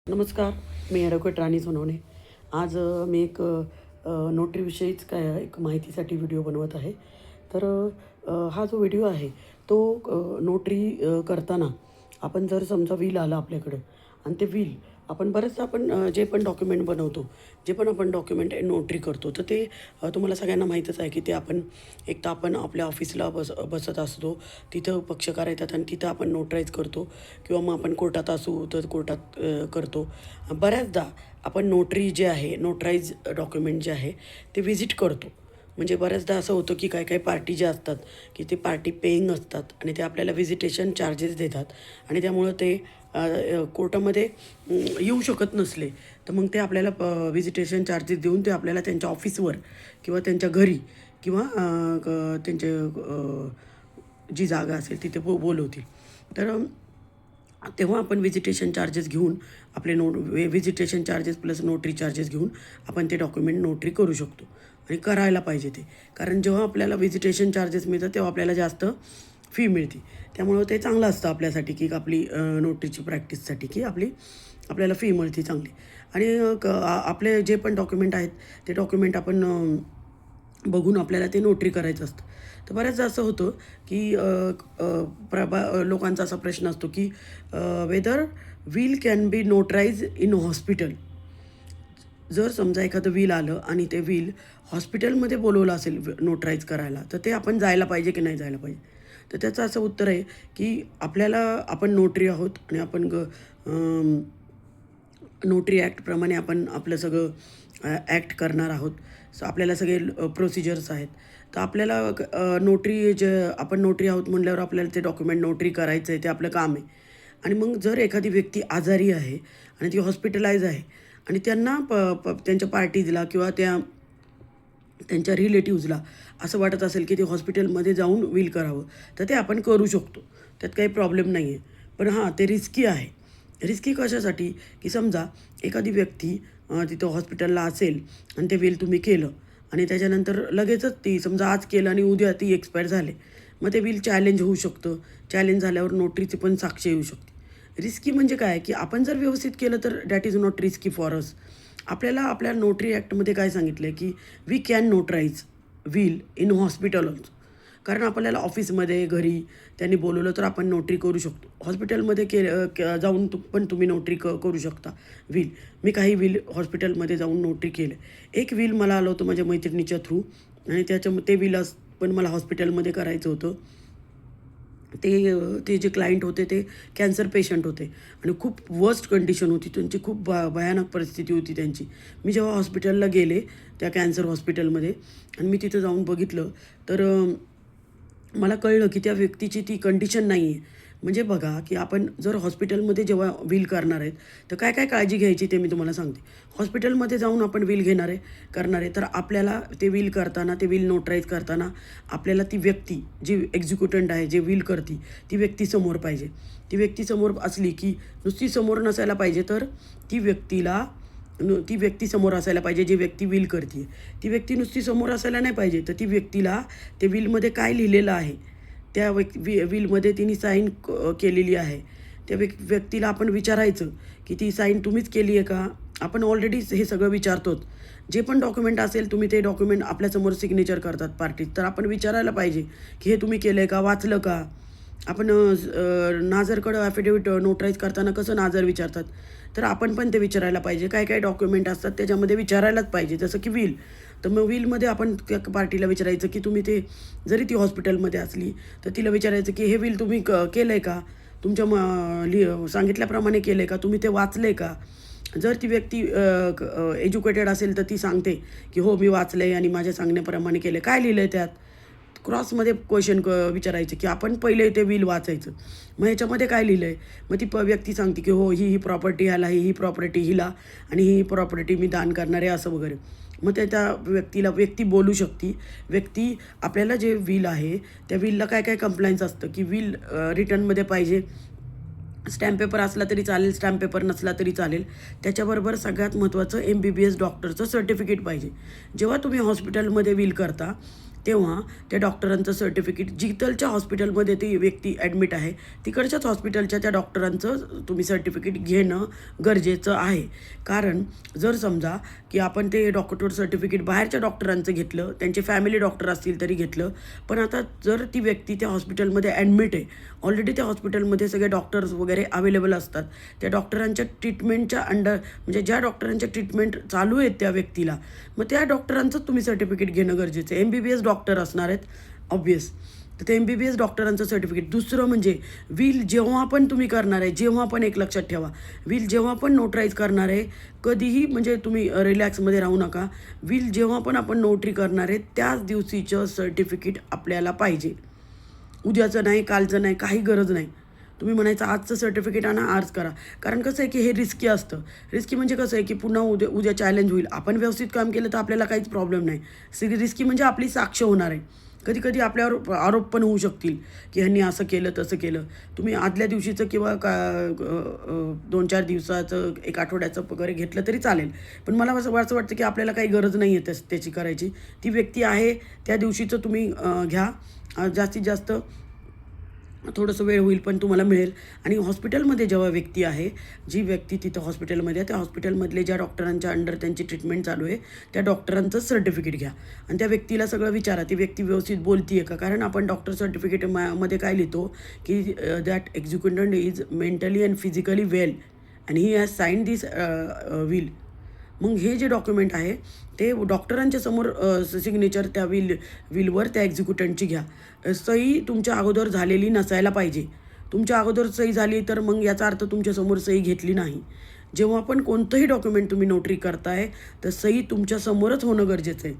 नमस्कार. मी ॲडव्होकेट राणी सोनवणे. आज मी एक नोटरीविषयीच एक माहितीसाठी व्हिडिओ बनवत आहे. तर हा जो व्हिडिओ आहे तो नोटरी करताना आपण जर समजा विल आलं आपल्याकडं आणि ते विल आपण बरेचदा जे पण डॉक्युमेंट बनवतो, जे पण आपण डॉक्युमेंट नोटरी करतो, तर ते तुम्हाला सगळ्यांना माहीतच आहे की ते एक तर आपण आपल्या ऑफिसला बसत असतो, तिथं पक्षकार येतात आणि तिथं आपण नोटराईज करतो किंवा मग आपण कोर्टात असू तर कोर्टात करतो. बऱ्याचदा आपण नोटरी जे आहे, नोटराईज डॉक्युमेंट जे आहे ते व्हिजिट करतो. म्हणजे बऱ्याचदा असं होतं की काही काही पार्टी ज्या असतात की ते पार्टी पेईंग असतात आणि ते आपल्याला व्हिजिटेशन चार्जेस देतात आणि त्यामुळं ते कोर्टामध्ये येऊ शकत नसले तर मग ते आपल्याला व्हिजिटेशन चार्जेस देऊन ते आपल्याला त्यांच्या ऑफिसवर किंवा त्यांच्या घरी किंवा त्यांचे जी जागा असेल तिथे बोलवतील. तर तेव्हा आपण व्हिजिटेशन चार्जेस घेऊन आपले vegetation charges plus notary charges घेऊन आपण ते डॉक्युमेंट नोटरी करू शकतो आणि करायला पाहिजे ते. कारण जेव्हा आपल्याला व्हिजिटेशन चार्जेस मिळतात तेव्हा आपल्याला जास्त फी मिळते. त्यामुळं ते चांगलं असतं आपल्यासाठी की आपली नोटरीची प्रॅक्टिससाठी की आपल्याला फी मिळते चांगली. आणि आपले जे पण डॉक्युमेंट आहेत ते डॉक्युमेंट आपण बघून आपल्याला ते नोटरी करायचं असतं. तर बऱ्याचदा असं होतं की लोकांचा असा प्रश्न असतो की whether will can be notarize in hospital. जर समजा एखादं विल आलं आणि ते विल हॉस्पिटलमध्ये बोलवलं असेल नोटराईज करायला, तर ते आपण जायला पाहिजे की नाही जायला पाहिजे? तर त्याचं असं उत्तर आहे की आपण नोटरी आहोत आणि आपण नोटरी ॲक्टप्रमाणे आपण आपलं सगळं ॲक्ट करणार आहोत. सो आपल्याला सगळे प्रोसिजर्स आहेत. तर आपल्याला आपण नोटरी आहोत म्हटल्यावर आपल्याला ते डॉक्युमेंट नोटरी करायचं आहे, ते आपलं काम आहे. आणि मग जर एखादी व्यक्ती आजारी आहे आणि ती हॉस्पिटलाइज आहे आणि त्यांना त्यांच्या पार्टीजला किंवा त्यांच्या रिलेटिव्हजला असं वाटत असेल की ते हॉस्पिटलमध्ये जाऊन विल करावं, तर ते आपण करू शकतो. त्यात काही प्रॉब्लेम नाही आहे. पण हां, ते रिस्की आहे. रिस्की कशासाठी? की समजा एखादी व्यक्ती तिथं हॉस्पिटलला असेल आणि ते विल तुम्ही केलं आणि त्याच्यानंतर लगेचच ती समजा आज केलं आणि उद्या ती एक्सपायर झाले. मग ते विल चॅलेंज होऊ शकतं. चॅलेंज झाल्यावर नोटरीची पण साक्ष येऊ शकते. रिस्की म्हणजे काय? की आपण जर व्यवस्थित केलं तर that is not risky for us. आपल्याला आपल्या नोटरी ॲक्टमध्ये काय सांगितलं आहे की we can notarize will in hospital also. कारण आपल्याला ऑफिसमध्ये, घरी त्यांनी बोलवलं तर आपण नोटरी करू शकतो. हॉस्पिटलमध्ये जाऊन पण तुम्ही नोटरी करू शकता विल. मी काही विल हॉस्पिटलमध्ये जाऊन नोटरी केलं. एक विल मला आलं होतं माझ्या मैत्रिणीच्या थ्रू आणि ते विल पण मला हॉस्पिटलमध्ये करायचं होतं. ते जे क्लायंट होते ते कॅन्सर पेशंट होते आणि खूप वर्स्ट कंडिशन होती त्यांची. खूप भयानक परिस्थिती होती त्यांची. मी जेव्हा हॉस्पिटलला गेले त्या कॅन्सर हॉस्पिटलमध्ये आणि मी तिथं जाऊन बघितलं तर मला कळलं की त्या व्यक्तीची ती कंडिशन नाही आहे. म्हणजे बघा की आपण जर हॉस्पिटलमध्ये जेव्हा विल करणार आहेत तर काय काय काळजी घ्यायची ते मी तुम्हाला सांगते. हॉस्पिटलमध्ये जाऊन आपण विल करणार आहे तर आपल्याला ते विल करताना, ते विल नोटराईज करताना आपल्याला ती व्यक्ती जी एक्झिक्युटंट आहे, जे विल करती, ती व्यक्ती समोर पाहिजे. ती व्यक्ती समोर असली की नुसती समोर नसायला पाहिजे, तर ती व्यक्ती समोर असायला पाहिजे जी व्यक्ती विल करते आहे. ती व्यक्ती नुसती समोर असायला नाही पाहिजे, तर ती व्यक्तीला ते विलमध्ये काय लिहिलेलं आहे त्या विलमध्ये तिने साईन केलेली आहे. त्या व्यक्तीला आपण विचारायचं की ती साईन तुम्हीच केली आहे का? आपण ऑलरेडीच हे सगळं विचारतोच. जे पण डॉक्युमेंट असेल तुम्ही ते डॉक्युमेंट आपल्यासमोर सिग्नेचर करतात पार्टीज, तर आपण विचारायला पाहिजे की हे तुम्ही केलं आहे का? वाचलं का? आपण नाझरकडं ॲफिडेविट नोटराईज करताना कसं नाझर विचारतात, तर आपण पण ते विचारायला पाहिजे. काय काय डॉक्युमेंट असतात त्याच्यामध्ये विचारायलाच पाहिजे. जसं की विल, तर मग विलमध्ये आपण त्या पार्टीला विचारायचं की तुम्ही ते, जरी ती हॉस्पिटलमध्ये असली तर तिला विचारायचं की हे विल तुम्ही केलं आहे का? तुमच्या सांगितल्याप्रमाणे केलं आहे का? तुम्ही ते वाचलं आहे का? जर ती व्यक्ती एज्युकेटेड असेल तर ती सांगते की हो मी वाचलं आहे आणि माझ्या सांगण्याप्रमाणे केलं आहे. काय लिहिलं आहे त्यात? क्रॉसमध्ये क्वेश्चन विचारायचे की आपण पहिले ते विल वाचायचं. मग ह्याच्यामध्ये काय लिहिलं आहे? मग ती व्यक्ती सांगते की हो ही प्रॉपर्टी ह्याला, ही प्रॉपर्टी हिला आणि ही प्रॉपर्टी मी दान करणार आहे असं वगैरे. मग त्या व्यक्ती बोलू शकते. व्यक्ती आपल्याला जे विल आहे त्या विलला काय काय कंप्लायन्स असतं की विल रिटर्नमध्ये पाहिजे. स्टॅम्प पेपर असला तरी चालेल, स्टॅम्प पेपर नसला तरी चालेल. त्याच्याबरोबर सगळ्यात महत्त्वाचं MBBS डॉक्टरचं सर्टिफिकेट पाहिजे. जेव्हा तुम्ही हॉस्पिटलमध्ये विल करता तेव्हा त्या डॉक्टरांचं सर्टिफिकेट, जिथलच्या हॉस्पिटलमध्ये ती व्यक्ती ॲडमिट आहे तिकडच्याच हॉस्पिटलच्या त्या डॉक्टरांचं तुम्ही सर्टिफिकेट घेणं गरजेचं आहे. कारण जर समजा की आपण ते डॉक्टर सर्टिफिकेट बाहेरच्या डॉक्टरांचं घेतलं, त्यांचे फॅमिली डॉक्टर असतील तरी घेतलं, पण आता जर ती व्यक्ती त्या हॉस्पिटलमध्ये ॲडमिट आहे, ऑलरेडी त्या हॉस्पिटलमध्ये सगळे डॉक्टर्स वगैरे अवेलेबल असतात, त्या डॉक्टरांच्या ट्रीटमेंटच्या म्हणजे ज्या डॉक्टरांच्या ट्रीटमेंट चालू आहेत त्या व्यक्तीला, मग त्या डॉक्टरांचंच तुम्ही सर्टिफिकेट घेणं गरजेचं आहे. MBBS डॉक्टर असणार आहेत ऑब्वियस, तर ते MBBS डॉक्टरांचं सर्टिफिकेट. दुसरं म्हणजे विल जेव्हा पण तुम्ही करणार आहे, जेव्हा पण एक लक्षात ठेवा, विल जेव्हा पण नोटराईज करणार आहे, कधीही म्हणजे तुम्ही रिलॅक्समध्ये राहू नका. विल जेव्हा पण आपण नोटरी करणार आहे त्याच दिवशीचं सर्टिफिकेट आपल्याला पाहिजे. उद्याचं नाही, कालचं नाही, काही गरज नाही. तुम्ही म्हणायचं आजचं सर्टिफिकेट आणा, आज करा. कारण कसं आहे की हे रिस्की असतं. रिस्की म्हणजे कसं आहे की पुन्हा उद्या चॅलेंज होईल. आपण व्यवस्थित काम केलं तर आपल्याला काहीच प्रॉब्लेम नाही. रिस्की म्हणजे आपली साक्ष होणार आहे. कधी कधी आपल्यावर आरोप पण होऊ शकतील की ह्यांनी असं केलं तसं केलं. तुम्ही आदल्या दिवशीचं किंवा 2-4 दिवसाचं, 1 आठवड्याचं वगैरे घेतलं तरी चालेल. पण मला असं वाटतं की आपल्याला काही गरज नाही आहे त्याची करायची. ती व्यक्ती आहे त्या दिवशीचं तुम्ही घ्या. जास्तीत जास्त थोडंसं वेळ होईल पण तुम्हाला मिळेल. आणि हॉस्पिटलमध्ये जेव्हा व्यक्ती आहे, जी व्यक्ती तिथं हॉस्पिटलमध्ये आहे, त्या हॉस्पिटलमधले ज्या डॉक्टरांच्या अंडर त्यांची ट्रीटमेंट चालू आहे त्या डॉक्टरांचं सर्टिफिकेट घ्या आणि त्या व्यक्तीला सगळं विचारा ती व्यक्ती व्यवस्थित बोलती आहे का. कारण आपण डॉक्टर सर्टिफिकेट मध्ये काय लिहितो की that executant is mentally and physically well and he has sign this will. मग हे जे डॉक्युमेंट आहे ते डॉक्टरांच्या समोर सिग्नेचर त्या विलवर त्या एक्झिक्युटंटची घ्या. सही तुमच्या अगोदर झालेली नसायला पाहिजे. तुमच्या अगोदर सही झाली तर मग याचा अर्थ तुमच्यासमोर सही घेतली नाही. जेव्हा पण कोणतंही डॉक्युमेंट तुम्ही नोटरी करताय तर सही तुमच्यासमोरच होणं गरजेचं आहे.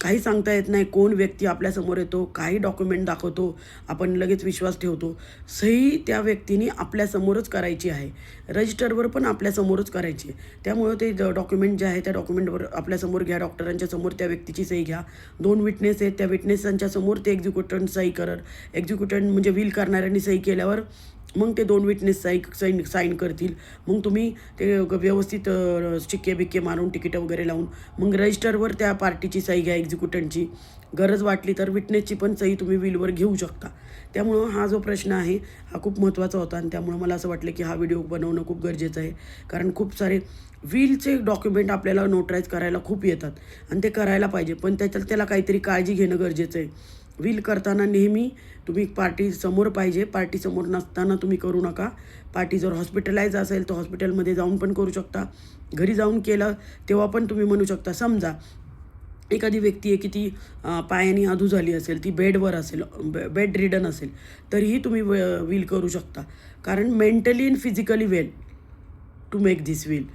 काही सांगता येत नाही कोण व्यक्ती आपल्यासमोर येतो, काही डॉक्युमेंट दाखवतो, आपण लगेच विश्वास ठेवतो. सही त्या व्यक्तीने आपल्यासमोरच करायची आहे. रजिस्टरवर पण आपल्यासमोरच करायची आहे. त्यामुळं ते डॉक्युमेंट जे आहे त्या डॉक्युमेंटवर आपल्यासमोर घ्या, डॉक्टरांच्या समोर त्या व्यक्तीची सही घ्या. 2 विटनेस आहेत, त्या विटनेसांच्या समोर ते एक्झिक्युटंट सही करत. एक्झिक्युटंट म्हणजे विल करणाऱ्यांनी सही केल्यावर मग ते 2 विटनेस साईन करतील. मग तुम्ही ते व्यवस्थित शिक्के बिक्के मारून तिकीटं वगैरे लावून मग रजिस्टरवर त्या पार्टीची सही घ्या, एक्झिक्युटंटची. गरज वाटली तर विटनेसची पण सही तुम्ही विलवर घेऊ शकता. त्यामुळं हा जो प्रश्न आहे हा खूप महत्त्वाचा होता आणि त्यामुळं मला असं वाटलं की हा व्हिडिओ बनवणं खूप गरजेचं आहे. कारण खूप सारे विलचे डॉक्युमेंट आपल्याला नोटराईज करायला खूप येतात आणि ते करायला पाहिजे, पण त्याला काहीतरी काळजी घेणं गरजेचं आहे. विल करताना नेहमी तुम्ही पार्टी समोर पाहिजे. पार्टी समोर नसताना तुम्ही करू नका. पार्टी जर हॉस्पिटलाइज असेल तर हॉस्पिटलमध्ये जाऊन पण करू शकता. घरी जाऊन केलं तेव्हा पण तुम्ही म्हणू शकता. समजा एखादी व्यक्ती आहे की ती पायाने अधू झाली असेल, ती बेडवर असेल, बेड रिडन असेल, तरीही तुम्ही विल करू शकता. कारण mentally and physically well to make this will.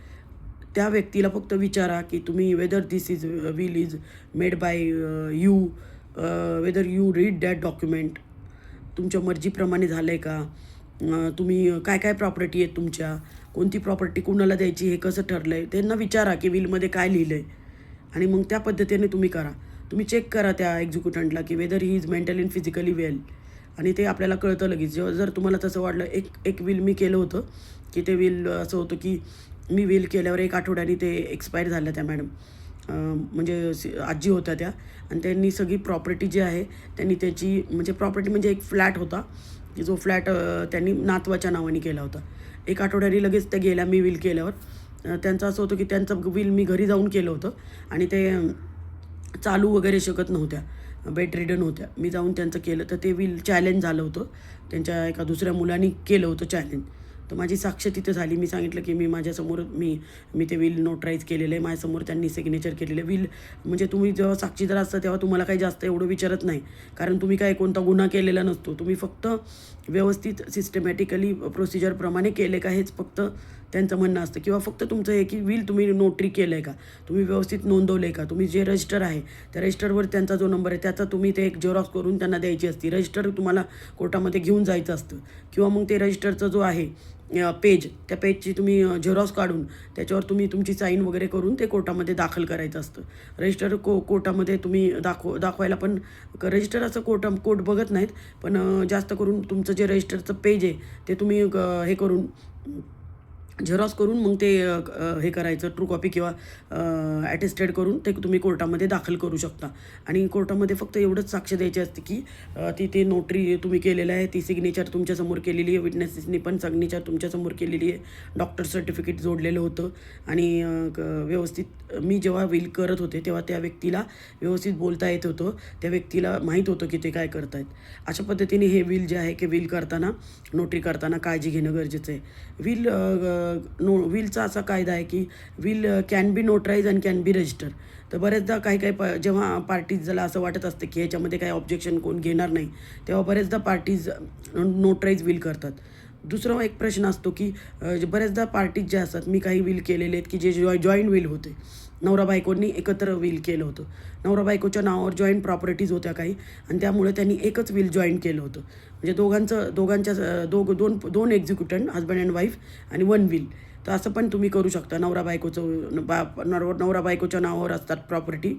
त्या व्यक्तीला फक्त विचारा की तुम्ही whether this is will is made by you, whether you read that document. तुमच्या मर्जीप्रमाणे झालं आहे का, तुम्ही काय काय प्रॉपर्टी आहेत तुमच्या, कोणती प्रॉपर्टी कुणाला द्यायची हे कसं ठरलं आहे, त्यांना विचारा की विलमध्ये काय लिहिलं आहे आणि मग त्या पद्धतीने तुम्ही करा. तुम्ही चेक करा त्या एक्झिक्युटंटला की whether he is mentally and physically well आणि ते आपल्याला कळतं लगेच. जेव्हा जर तुम्हाला तसं वाटलं, एक विल मी केलं होतं की ते विल असं होतं की मी विल केल्यावर 1 आठवड्याने ते एक्सपायर झाल्या त्या मॅडम. म्हणजे आजी होत्या त्या आणि त्यांनी सगळी प्रॉपर्टी जी आहे त्यांनी त्याची म्हणजे प्रॉपर्टी म्हणजे एक फ्लॅट होता की जो फ्लॅट त्यांनी नातवाच्या नावाने केला होता. 1 आठवड्याने लगेच त्या गेल्या मी विल केल्यावर. त्यांचं असं होतं की त्यांचं विल मी घरी जाऊन केलं होतं आणि ते चालू वगैरे शकत नव्हत्या, बेड रिडन होत्या. मी जाऊन त्यांचं केलं तर ते विल चॅलेंज झालं होतं. त्यांच्या एका दुसऱ्या मुलांनी केलं होतं चॅलेंज. तर माझी साक्ष तिथं झाली. मी सांगितलं की मी माझ्यासमोर मी ते विल नोटराईज केलेलं आहे, माझ्यासमोर त्यांनी सिग्नेचर केलेलं आहे. विल म्हणजे तुम्ही जेव्हा साक्षीदार असता तेव्हा तुम्हाला काही जास्त एवढं विचारत नाही, कारण तुम्ही काय कोणता गुन्हा केलेला नसतो. तुम्ही फक्त व्यवस्थित सिस्टमॅटिकली प्रोसिजरप्रमाणे केले का हेच फक्त त्यांचं म्हणणं असतं. किंवा फक्त तुमचं हे की विल तुम्ही नोटरी केलं आहे का, तुम्ही व्यवस्थित नोंदवलं आहे का, तुम्ही जे रजिस्टर आहे त्या रजिस्टरवर त्यांचा जो नंबर आहे त्याचा तुम्ही ते एक झेरॉक्स करून त्यांना द्यायची असते. रजिस्टर तुम्हाला कोर्टामध्ये घेऊन जायचं असतं. किंवा मग ते रजिस्टरचं जो आहे पेज, त्या पेजची तुम्ही झेरॉक्स काढून त्याच्यावर तुम्ही तुमची साईन वगैरे करून ते कोर्टामध्ये दाखल करायचं असतं. रजिस्टर कोर्टामध्ये तुम्ही दाखवायला पण रजिस्टर असं कोर्ट बघत नाहीत, पण जास्त करून तुमचं जे रजिस्टरचं पेज आहे ते तुम्ही हे करून झेरॉक्स करून मग ते हे करायचं, ट्रू कॉपी किंवा ॲटेस्टेड करून ते तुम्ही कोर्टामध्ये दाखल करू शकता. आणि कोर्टामध्ये फक्त एवढंच साक्ष द्यायची असते की ती नोटरी तुम्ही केलेलं आहे, ती सिग्नेचर तुमच्यासमोर केलेली आहे, विटनेसेसनी पण सिग्नेचर तुमच्यासमोर केलेली आहे, डॉक्टर सर्टिफिकेट जोडलेलं होतं. आणि व्यवस्थित मी जेव्हा विल करत होते तेव्हा त्या व्यक्तीला व्यवस्थित बोलता येत होतं, त्या व्यक्तीला माहीत होतं की ते काय करत आहेत. अशा पद्धतीने हे विल जे आहे की विल करताना, नोटरी करताना काळजी घेणं गरजेचं आहे. विलचा असा कायदा आहे की will can be notarise and can be register. तर बरेचदा काही जेव्हा पार्टीजला असं वाटत असते की ह्याच्यामध्ये काही ऑब्जेक्शन कोण घेणार नाही, तेव्हा बरेचदा पार्टीज नोटराईज विल करतात. दुसरा एक प्रश्न असतो की बऱ्याचदा पार्टीज ज्या असतात, मी काही विल केलेले आहेत की जे जॉईंट विल होते, नवरा बायकोंनी एकत्र विल केलं होतं, नवरा बायकोच्या नावावर जॉईंट प्रॉपर्टीज होत्या काही, आणि त्यामुळे त्यांनी एकच विल जॉईन केलं होतं. म्हणजे दोघांच्या दोन एक्झिक्युटंट, हजबंड अँड वाईफ, आणि वन विल. तर असं पण तुम्ही करू शकता. नवरा बायकोच्या नावावर असतात प्रॉपर्टी,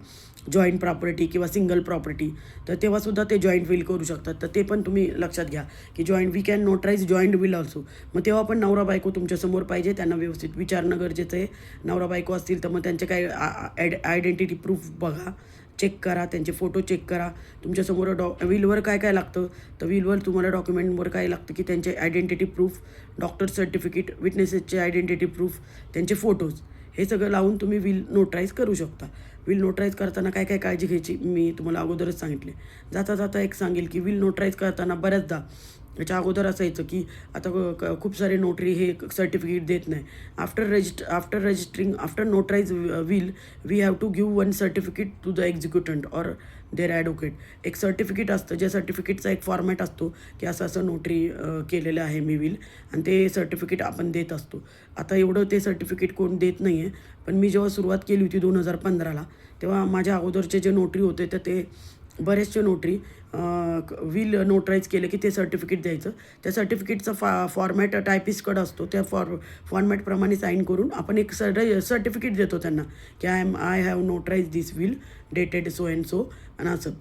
जॉईंट प्रॉपर्टी किंवा सिंगल प्रॉपर्टी, तर तेव्हासुद्धा ते जॉईंट विल करू शकतात. तर ते पण तुम्ही लक्षात घ्या की we can notarise joint will also. मग तेव्हा पण नवरा बायको तुमच्यासमोर पाहिजे, त्यांना व्यवस्थित विचारणं गरजेचं आहे. नवरा बायको असतील तर मग त्यांचे काही आयडेंटिटी प्रूफ बघा, चेक करा, त्यांचे फोटो चेक करा. तुमच्यासमोर विलवर काय काय लागतं, तर विलवर तुम्हाला डॉक्युमेंटवर काय लागतं की त्यांचे आयडेंटिटी प्रूफ, डॉक्टर सर्टिफिकेट, विटनेसेसचे आयडेंटिटी प्रूफ, त्यांचे फोटोज, हे सगळं लावून तुम्ही विल नोटराईज करू शकता. विल नोटराईज करताना काय काय काळजी घ्यायची मी तुम्हाला अगोदरच सांगितले. जाता जाता एक सांगेल की विल नोटराईज करताना बऱ्याचदा याच्या अगोदर असायचं की आता खूप सारे नोटरी हे सर्टिफिकेट देत नाही. After notarise will we have to give one certificate to the executant or their advocate. एक सर्टिफिकेट असतं, ज्या सर्टिफिकेटचा एक फॉर्मॅट असतो की असं नोटरी केलेलं आहे मी विल, आणि ते सर्टिफिकेट आपण देत असतो. आता एवढं ते सर्टिफिकेट कोण देत नाही आहे, पण मी जेव्हा सुरुवात केली होती 2015ला, तेव्हा माझ्या अगोदरचे जे नोटरी होते तर ते बरेचसे नोटरी विल नोटराईज केलं की ते सर्टिफिकेट द्यायचं. त्या सर्टिफिकेटचा फॉर्मॅट टायपिस्टकडं असतो, त्या फॉर्मॅटप्रमाणे साईन करून आपण एक सर्टिफिकेट देतो त्यांना की I have notarise this will dated so and so, आणि असं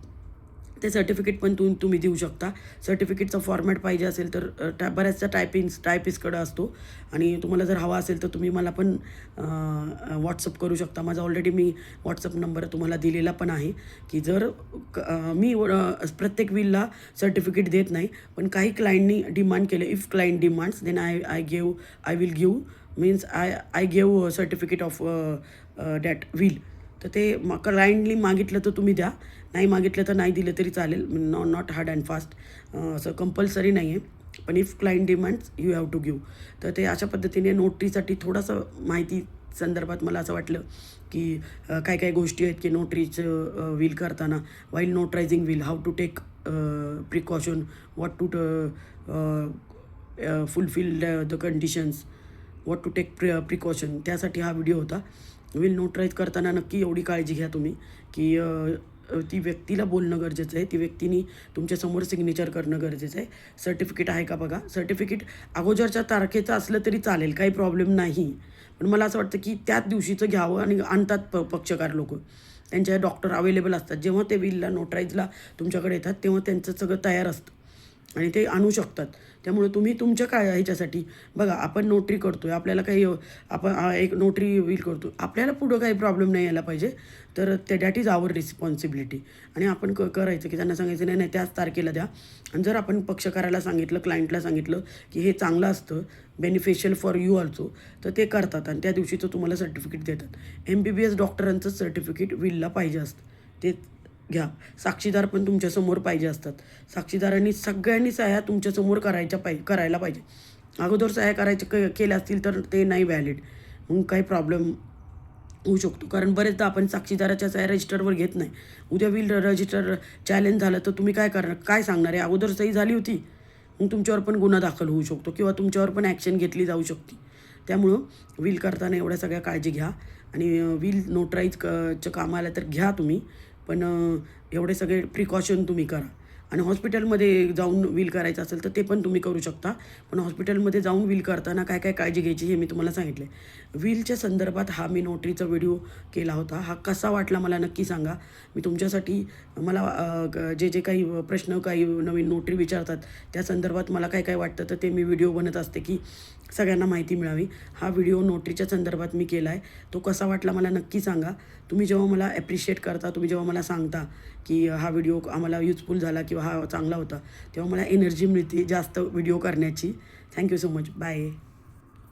ते सर्टिफिकेट पण तुम्ही देऊ शकता. सर्टिफिकेटचा फॉर्मॅट पाहिजे असेल तर बऱ्याचशा टायपिस्टकडं असतो, आणि तुम्हाला जर हवा असेल तर तुम्ही मला पण व्हॉट्सअप करू शकता. माझा ऑलरेडी मी व्हॉट्सअप नंबर तुम्हाला दिलेला पण आहे की जर मी प्रत्येक विलला सर्टिफिकेट देत नाही, पण काही क्लायंटनी डिमांड केले, if client demands then I will give, means I give certificate of that will. तर ते क्लायंटनी मागितलं तर तुम्ही द्या, नाही मागितलं तर नाही दिलं तरी चालेल. नॉट हार्ड अँड फास्ट, असं कंपल्सरी नाही आहे, पण if client demands you have to give. तर ते अशा पद्धतीने नोटरीसाठी थोडंसं माहिती संदर्भात मला असं वाटलं की काय काय गोष्टी आहेत की नोटरीचं विल करताना, while notarising will, how to take precaution, what to fulfil the conditions, what to take precaution, त्यासाठी हा व्हिडिओ होता. विल नोटराईज करताना नक्की एवढी काळजी घ्या तुम्ही की ती व्यक्तीला बोलणं गरजेचं आहे, ती व्यक्तीने तुमच्यासमोर सिग्नेचर करणं गरजेचं आहे. सर्टिफिकेट आहे का बघा. सर्टिफिकेट अगोदरच्या तारखेचं असलं तरी चालेल, काही प्रॉब्लेम नाही, पण मला असं वाटतं की त्याच दिवशीचं घ्यावं. आणि आणतात पक्षकार लोक, त्यांच्या डॉक्टर अवेलेबल असतात, जेव्हा ते विलला नोटराईजला तुमच्याकडे येतात तेव्हा त्यांचं सगळं तयार असतं आणि ते आणू शकतात. त्यामुळे तुम्ही तुमच्या ह्याच्यासाठी बघा, आपण नोटरी करतो आहे, आपल्याला काही आपण एक नोटरी विल करतो, आपल्याला पुढं काही प्रॉब्लेम नाही यायला पाहिजे, तर दॅट इज आवर रिस्पॉन्सिबिलिटी. आणि आपण करायचं की त्यांना सांगायचं नाही नाही त्याच तारखेला द्या. आणि जर आपण पक्षकाराला सांगितलं, क्लायंटला सांगितलं की हे चांगलं असतं, बेनिफिशियल फॉर यू ऑल्सो, तर ते करतात आणि त्या दिवशीचं तुम्हाला सर्टिफिकेट देतात. MBBS डॉक्टरांचं सर्टिफिकेट विलला पाहिजे असतं, ते घ्या. साक्षीदार पण तुमच्यासमोर पाहिजे असतात. साक्षीदारांनी सगळ्यांनी सह्या तुमच्यासमोर करायला पाहिजे. अगोदर सह्या केल्या असतील तर ते नाही व्हॅलिड, मग काही प्रॉब्लेम होऊ शकतो. कारण बरेचदा आपण साक्षीदाराच्या सह्या रजिस्टरवर घेत नाही. उद्या विल रजिस्टर चॅलेंज झालं तर तुम्ही काय करणार, काय सांगणार आहे, अगोदर सही झाली होती, मग तुमच्यावर पण गुन्हा दाखल होऊ शकतो किंवा तुमच्यावर पण ॲक्शन घेतली जाऊ शकते. त्यामुळं विल करताना एवढ्या सगळ्या काळजी घ्या. आणि विल नोटराईजच्या कामाला तर घ्या तुम्ही, पण एवढे सगळे प्रिकॉशन तुम्ही करा. आणि हॉस्पिटलमध्ये जाऊन विल करायचं असेल तर ते पण तुम्ही करू शकता, पण हॉस्पिटलमध्ये जाऊन विल करताना काय काय काळजी घ्यायची हे मी तुम्हाला सांगितले. विलच्या संदर्भात हा मी नोटरीचा व्हिडिओ केला होता. हा कसा वाटला मला नक्की सांगा. मी तुमच्यासाठी मला जे काही प्रश्न काही नवीन नोटरी विचारतात त्या संदर्भात मला काय काय वाटतं तर ते मी व्हिडिओ बनत असते की सगळ्यांना माहिती मिळावी. हा व्हिडिओ नोटरीच्या संदर्भात मी केला आहे. तो कसा वाटला मला नक्की सांगा. तुम्ही जेव्हा मला ॲप्रिशिएट करता, तुम्ही जेव्हा मला सांगता की हा व्हिडिओ आम्हाला युजफुल झाला किंवा हा चांगला होता, तेव्हा मला एनर्जी मिळते जास्त व्हिडिओ करण्याची. Thank you so much. बाय.